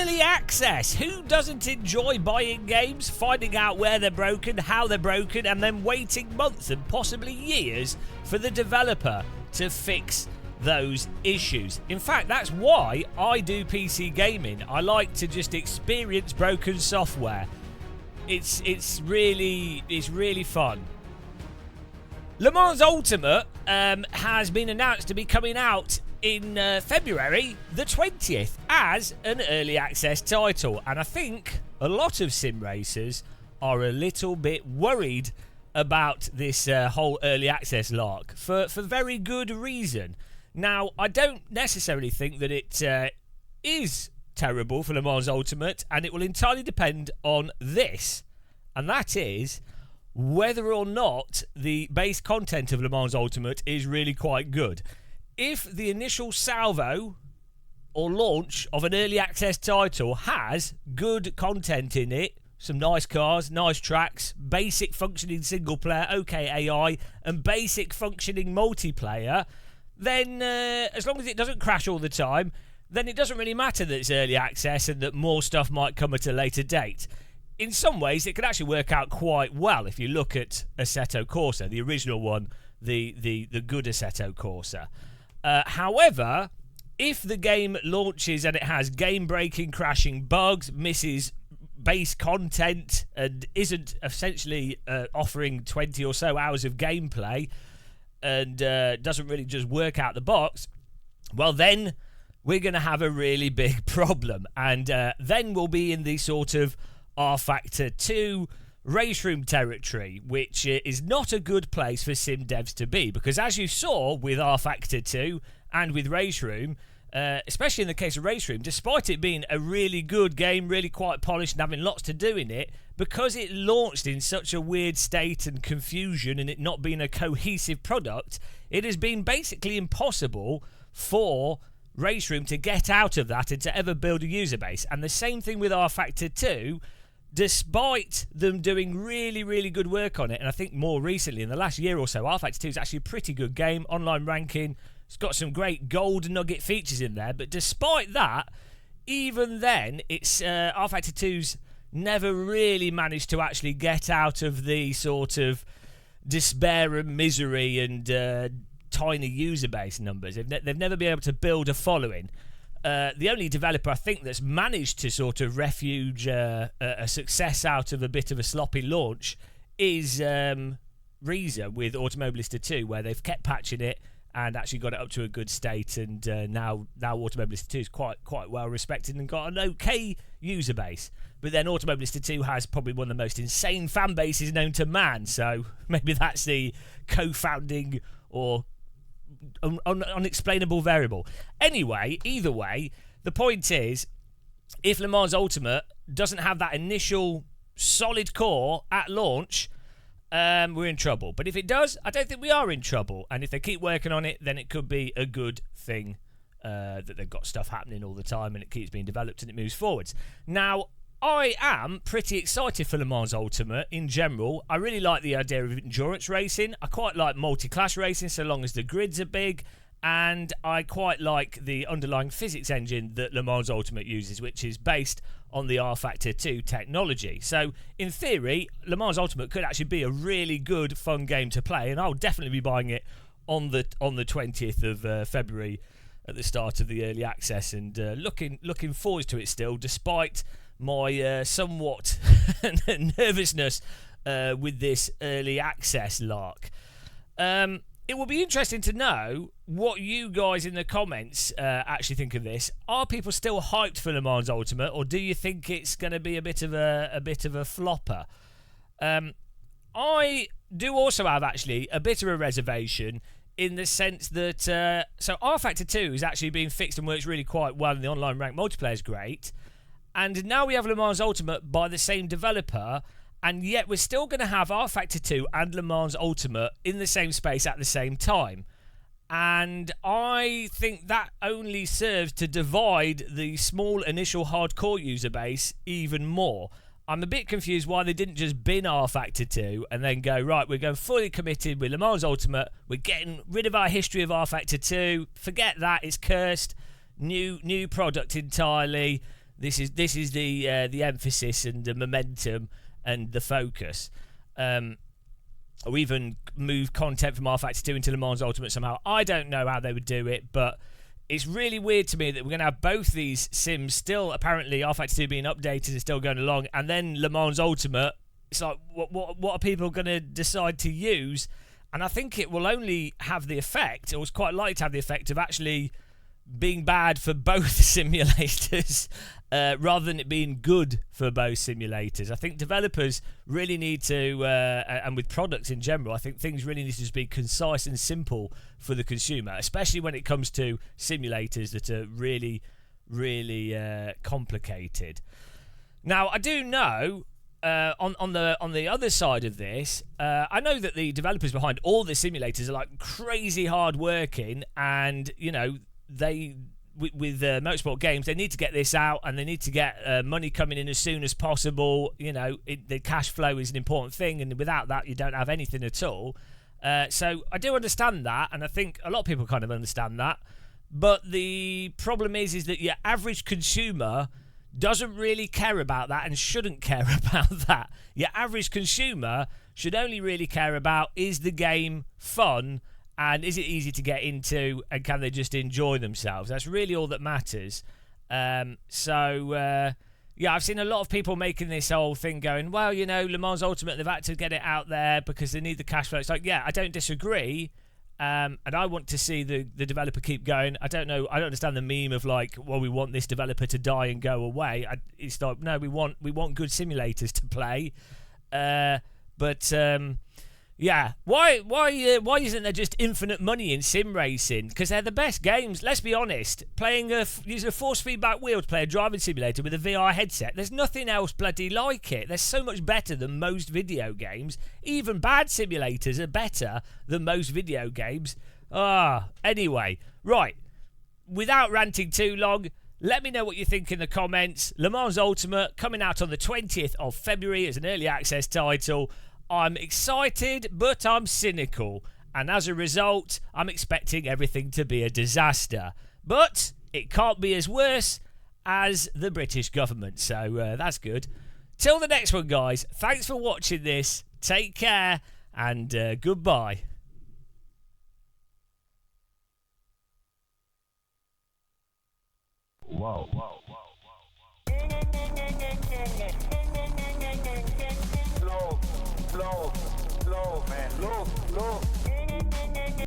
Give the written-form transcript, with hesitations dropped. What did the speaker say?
Early access. Who doesn't enjoy buying games, finding out where they're broken, how they're broken, and then waiting months and possibly years for the developer to fix those issues? In fact, that's why I do PC gaming. I like to just experience broken software. It's really fun. Le Mans Ultimate has been announced to be coming out in February the 20th as an early access title, and I think a lot of sim racers are a little bit worried about this whole early access lark for very good reason. Now, I don't necessarily think that it is terrible for Le Mans Ultimate, and it will entirely depend on this, and that is whether or not the base content of Le Mans Ultimate is really quite good. If the initial salvo or launch of an early access title has good content in it, some nice cars, nice tracks, basic functioning single player, okay AI, and basic functioning multiplayer, then as long as it doesn't crash all the time, then it doesn't really matter that it's early access and that more stuff might come at a later date. In some ways, it could actually work out quite well if you look at Assetto Corsa, the original one, the good Assetto Corsa. However, if the game launches and it has game-breaking, crashing bugs, misses base content, and isn't essentially offering 20 or so hours of gameplay, and doesn't really just work out the box, well then we're going to have a really big problem, and then we'll be in the sort of R Factor 2 race room territory, which is not a good place for sim devs to be, because as you saw with R Factor 2 and with race room, especially in the case of race room, despite it being a really good game, really quite polished and having lots to do in it, because it launched in such a weird state and confusion and it not being a cohesive product, it has been basically impossible for race room to get out of that and to ever build a user base. And the same thing with R Factor 2. Despite them doing really good work on it, and I think more recently in the last year or so, R Factor 2 is actually a pretty good game, online ranking, it's got some great gold nugget features in there, but despite that, even then, it's R Factor 2's never really managed to actually get out of the sort of despair and misery and tiny user base numbers. They've never been able to build a following. The only developer I think that's managed to sort of refuge a success out of a bit of a sloppy launch is Reza with Automobilista 2, where they've kept patching it and actually got it up to a good state, and now Automobilista 2 is quite well respected and got an okay user base. But then Automobilista 2 has probably one of the most insane fan bases known to man, so maybe that's the co-founding or unexplainable variable. Anyway, either way, the point is, if Le Mans Ultimate doesn't have that initial solid core at launch, we're in trouble. But if it does, I don't think we are in trouble. And if they keep working on it, then it could be a good thing that they've got stuff happening all the time and it keeps being developed and it moves forwards. Now, I am pretty excited for Le Mans Ultimate in general. I really like the idea of endurance racing. I quite like multi-class racing so long as the grids are big. And I quite like the underlying physics engine that Le Mans Ultimate uses, which is based on the R Factor 2 technology. So, in theory, Le Mans Ultimate could actually be a really good, fun game to play. And I'll definitely be buying it on the 20th of February at the start of the early access. And looking forward to it still, despite my somewhat nervousness with this early access lark. It will be interesting to know what you guys in the comments actually think of this. Are people still hyped for Le Mans Ultimate, or do you think it's going to be a bit of a flopper? I do also have actually a bit of a reservation in the sense that so R Factor 2 is actually being fixed and works really quite well, and the online ranked multiplayer is great. And now we have Le Mans Ultimate by the same developer, and yet we're still going to have R Factor 2 and Le Mans Ultimate in the same space at the same time. And I think that only serves to divide the small initial hardcore user base even more. I'm a bit confused why they didn't just bin R Factor 2 and then go, right, we're going fully committed with Le Mans Ultimate, we're getting rid of our history of R Factor 2, forget that, it's cursed, new product entirely. This is the emphasis and the momentum and the focus. Or even move content from R-Factor 2 into Le Mans Ultimate somehow. I don't know how they would do it, but it's really weird to me that we're going to have both these sims still, apparently R-Factor 2 being updated and still going along, and then Le Mans Ultimate. It's like, what are people going to decide to use? And I think it will only have the effect, or it's quite likely to have the effect of actually being bad for both simulators rather than it being good for both simulators. I think developers really need to, and with products in general, I think things really need to just be concise and simple for the consumer, especially when it comes to simulators that are really, really complicated. Now, I do know on the other side of this, I know that the developers behind all the simulators are like crazy hard working, and you know they with motorsport games they need to get this out and they need to get money coming in as soon as possible. You know, the cash flow is an important thing, and without that you don't have anything at all. So I do understand that, and I think a lot of people kind of understand that. But the problem is that your average consumer doesn't really care about that and shouldn't care about that. Your average consumer should only really care about, is the game fun and is it easy to get into and can they just enjoy themselves? That's really all that matters. Yeah, I've seen a lot of people making this whole thing going, well, you know, Le Mans Ultimate, they've had to get it out there because they need the cash flow. It's like, yeah, I don't disagree. And I want to see the developer keep going. I don't understand the meme of like, well, we want this developer to die and go away. It's like, no, we want good simulators to play. Yeah, why isn't there just infinite money in sim racing? Because they're the best games. Let's be honest. Using a force feedback wheel to play a driving simulator with a VR headset, there's nothing else bloody like it. They're so much better than most video games. Even bad simulators are better than most video games. Anyway, right. Without ranting too long, let me know what you think in the comments. Le Mans Ultimate coming out on the 20th of February as an early access title. I'm excited, but I'm cynical. And as a result, I'm expecting everything to be a disaster. But it can't be as worse as the British government. So that's good. Till the next one, guys. Thanks for watching this. Take care and goodbye. Whoa. Slow, man. Low.